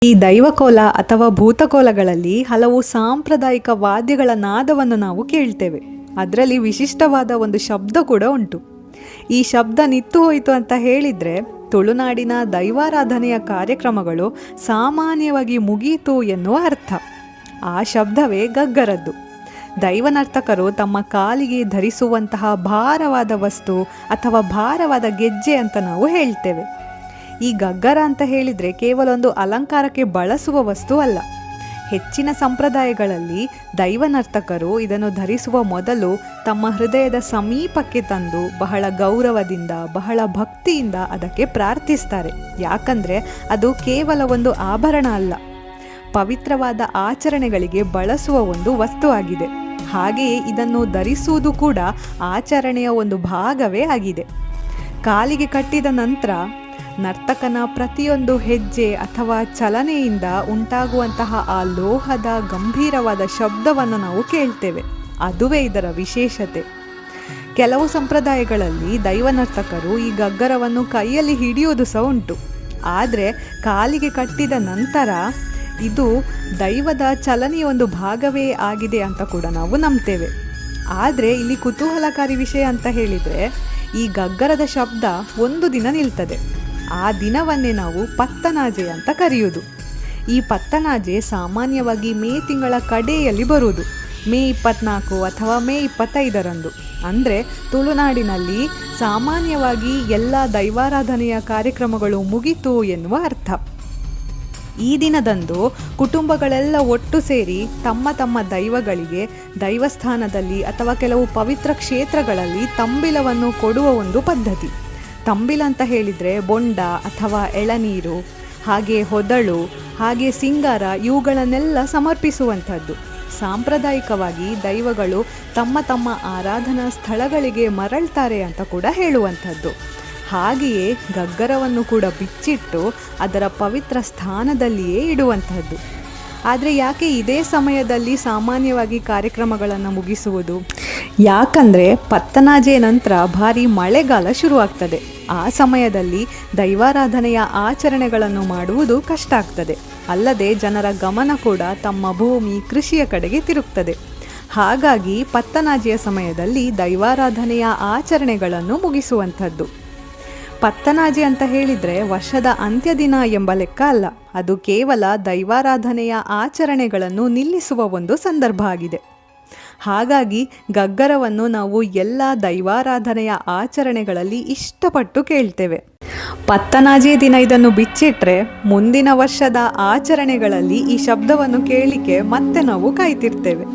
ಈ ದೈವಕೋಲ ಅಥವಾ ಭೂತಕೋಲಗಳಲ್ಲಿ ಹಲವು ಸಾಂಪ್ರದಾಯಿಕ ವಾದ್ಯಗಳ ನಾದವನ್ನು ನಾವು ಕೇಳ್ತೇವೆ. ಅದರಲ್ಲಿ ವಿಶಿಷ್ಟವಾದ ಒಂದು ಶಬ್ದ ಕೂಡ ಉಂಟು. ಈ ಶಬ್ದ ನಿತ್ತು ಹೋಯಿತು ಅಂತ ಹೇಳಿದರೆ ತುಳುನಾಡಿನ ದೈವಾರಾಧನೆಯ ಕಾರ್ಯಕ್ರಮಗಳು ಸಾಮಾನ್ಯವಾಗಿ ಮುಗಿಯಿತು ಎನ್ನುವ ಅರ್ಥ. ಆ ಶಬ್ದವೇ ಗಗ್ಗರದ್ದು. ದೈವನರ್ತಕರು ತಮ್ಮ ಕಾಲಿಗೆ ಧರಿಸುವಂತಹ ಭಾರವಾದ ವಸ್ತು ಅಥವಾ ಭಾರವಾದ ಗೆಜ್ಜೆ ಅಂತ ನಾವು ಹೇಳ್ತೇವೆ. ಈ ಗಗ್ಗರ ಅಂತ ಹೇಳಿದರೆ ಕೇವಲ ಒಂದು ಅಲಂಕಾರಕ್ಕೆ ಬಳಸುವ ವಸ್ತು ಅಲ್ಲ. ಹೆಚ್ಚಿನ ಸಂಪ್ರದಾಯಗಳಲ್ಲಿ ದೈವನರ್ತಕರು ಇದನ್ನು ಧರಿಸುವ ಮೊದಲು ತಮ್ಮ ಹೃದಯದ ಸಮೀಪಕ್ಕೆ ತಂದು ಬಹಳ ಗೌರವದಿಂದ ಬಹಳ ಭಕ್ತಿಯಿಂದ ಅದಕ್ಕೆ ಪ್ರಾರ್ಥಿಸ್ತಾರೆ. ಯಾಕಂದರೆ ಅದು ಕೇವಲ ಒಂದು ಆಭರಣ ಅಲ್ಲ, ಪವಿತ್ರವಾದ ಆಚರಣೆಗಳಿಗೆ ಬಳಸುವ ಒಂದು ವಸ್ತು ಆಗಿದೆ. ಹಾಗೆಯೇ ಇದನ್ನು ಧರಿಸುವುದು ಕೂಡ ಆಚರಣೆಯ ಒಂದು ಭಾಗವೇ ಆಗಿದೆ. ಕಾಲಿಗೆ ಕಟ್ಟಿದ ನಂತರ ನರ್ತಕನ ಪ್ರತಿಯೊಂದು ಹೆಜ್ಜೆ ಅಥವಾ ಚಲನೆಯಿಂದ ಉಂಟಾಗುವಂತಹ ಆ ಲೋಹದ ಗಂಭೀರವಾದ ಶಬ್ದವನ್ನು ನಾವು ಕೇಳ್ತೇವೆ. ಅದುವೇ ಇದರ ವಿಶೇಷತೆ. ಕೆಲವು ಸಂಪ್ರದಾಯಗಳಲ್ಲಿ ದೈವನರ್ತಕರು ಈ ಗಗ್ಗರವನ್ನು ಕೈಯಲ್ಲಿ ಹಿಡಿಯುವುದು ಸಹ ಉಂಟು. ಆದರೆ ಕಾಲಿಗೆ ಕಟ್ಟಿದ ನಂತರ ಇದು ದೈವದ ಚಲನೆಯ ಒಂದು ಭಾಗವೇ ಆಗಿದೆ ಅಂತ ಕೂಡ ನಾವು ನಂಬ್ತೇವೆ. ಆದರೆ ಇಲ್ಲಿ ಕುತೂಹಲಕಾರಿ ವಿಷಯ ಅಂತ ಹೇಳಿದರೆ ಈ ಗಗ್ಗರದ ಶಬ್ದ ಒಂದು ದಿನ ನಿಲ್ತದೆ. ಆ ದಿನವನ್ನೇ ನಾವು ಪತ್ತನಾಜೆ ಅಂತ ಕರೆಯುವುದು. ಈ ಪತ್ತನಾಜೆ ಸಾಮಾನ್ಯವಾಗಿ ಮೇ ತಿಂಗಳ ಕಡೆಯಲ್ಲಿ ಬರುವುದು, ಮೇ 24 ಅಥವಾ ಮೇ 25ರಂದು. ಅಂದರೆ ತುಳುನಾಡಿನಲ್ಲಿ ಸಾಮಾನ್ಯವಾಗಿ ಎಲ್ಲ ದೈವಾರಾಧನೆಯ ಕಾರ್ಯಕ್ರಮಗಳು ಮುಗಿತು ಎನ್ನುವ ಅರ್ಥ. ಈ ದಿನದಂದು ಕುಟುಂಬಗಳೆಲ್ಲ ಒಟ್ಟು ಸೇರಿ ತಮ್ಮ ತಮ್ಮ ದೈವಗಳಿಗೆ ದೈವಸ್ಥಾನದಲ್ಲಿ ಅಥವಾ ಕೆಲವು ಪವಿತ್ರ ಕ್ಷೇತ್ರಗಳಲ್ಲಿ ತಂಬಿಲವನ್ನು ಕೊಡುವ ಒಂದು ಪದ್ಧತಿ. ತಂಬಿಲ ಅಂತ ಹೇಳಿದರೆ ಬೊಂಡ ಅಥವಾ ಎಳನೀರು, ಹಾಗೆ ಹೊದಳು, ಹಾಗೆ ಸಿಂಗಾರ, ಇವುಗಳನ್ನೆಲ್ಲ ಸಮರ್ಪಿಸುವಂಥದ್ದು. ಸಾಂಪ್ರದಾಯಿಕವಾಗಿ ದೈವಗಳು ತಮ್ಮ ತಮ್ಮ ಆರಾಧನಾ ಸ್ಥಳಗಳಿಗೆ ಮರಳ್ತಾರೆ ಅಂತ ಕೂಡ ಹೇಳುವಂಥದ್ದು. ಹಾಗೆಯೇ ಗಗ್ಗರವನ್ನು ಕೂಡ ಬಿಚ್ಚಿಟ್ಟು ಅದರ ಪವಿತ್ರ ಸ್ಥಾನದಲ್ಲಿಯೇ ಇಡುವಂಥದ್ದು. ಆದರೆ ಯಾಕೆ ಇದೇ ಸಮಯದಲ್ಲಿ ಸಾಮಾನ್ಯವಾಗಿ ಕಾರ್ಯಕ್ರಮಗಳನ್ನು ಮುಗಿಸುವುದು? ಯಾಕಂದರೆ ಪತ್ತನಾಜೆ ನಂತರ ಭಾರಿ ಮಳೆಗಾಲ ಶುರುವಾಗ್ತದೆ. ಆ ಸಮಯದಲ್ಲಿ ದೈವಾರಾಧನೆಯ ಆಚರಣೆಗಳನ್ನು ಮಾಡುವುದು ಕಷ್ಟ ಆಗ್ತದೆ. ಅಲ್ಲದೆ ಜನರ ಗಮನ ಕೂಡ ತಮ್ಮ ಭೂಮಿ, ಕೃಷಿಯ ಕಡೆಗೆ ತಿರುಗ್ತದೆ. ಹಾಗಾಗಿ ಪತ್ತನಾಜೆಯ ಸಮಯದಲ್ಲಿ ದೈವಾರಾಧನೆಯ ಆಚರಣೆಗಳನ್ನು ಮುಗಿಸುವಂಥದ್ದು. ಪತ್ತನಾಜೆ ಅಂತ ಹೇಳಿದರೆ ವರ್ಷದ ಅಂತ್ಯ ದಿನ ಎಂಬ ಲೆಕ್ಕ ಅಲ್ಲ. ಅದು ಕೇವಲ ದೈವಾರಾಧನೆಯ ಆಚರಣೆಗಳನ್ನು ನಿಲ್ಲಿಸುವ ಒಂದು ಸಂದರ್ಭ ಆಗಿದೆ. ಹಾಗಾಗಿ ಗಗ್ಗರವನ್ನು ನಾವು ಎಲ್ಲ ದೈವಾರಾಧನೆಯ ಆಚರಣೆಗಳಲ್ಲಿ ಇಷ್ಟಪಟ್ಟು ಕೇಳ್ತೇವೆ. ಪತ್ತನಾಜೆ ದಿನ ಇದನ್ನು ಬಿಚ್ಚಿಟ್ರೆ ಮುಂದಿನ ವರ್ಷದ ಆಚರಣೆಗಳಲ್ಲಿ ಈ ಶಬ್ದವನ್ನು ಕೇಳಲಿಕ್ಕೆ ಮತ್ತೆ ನಾವು ಕಾಯ್ತಿರ್ತೇವೆ.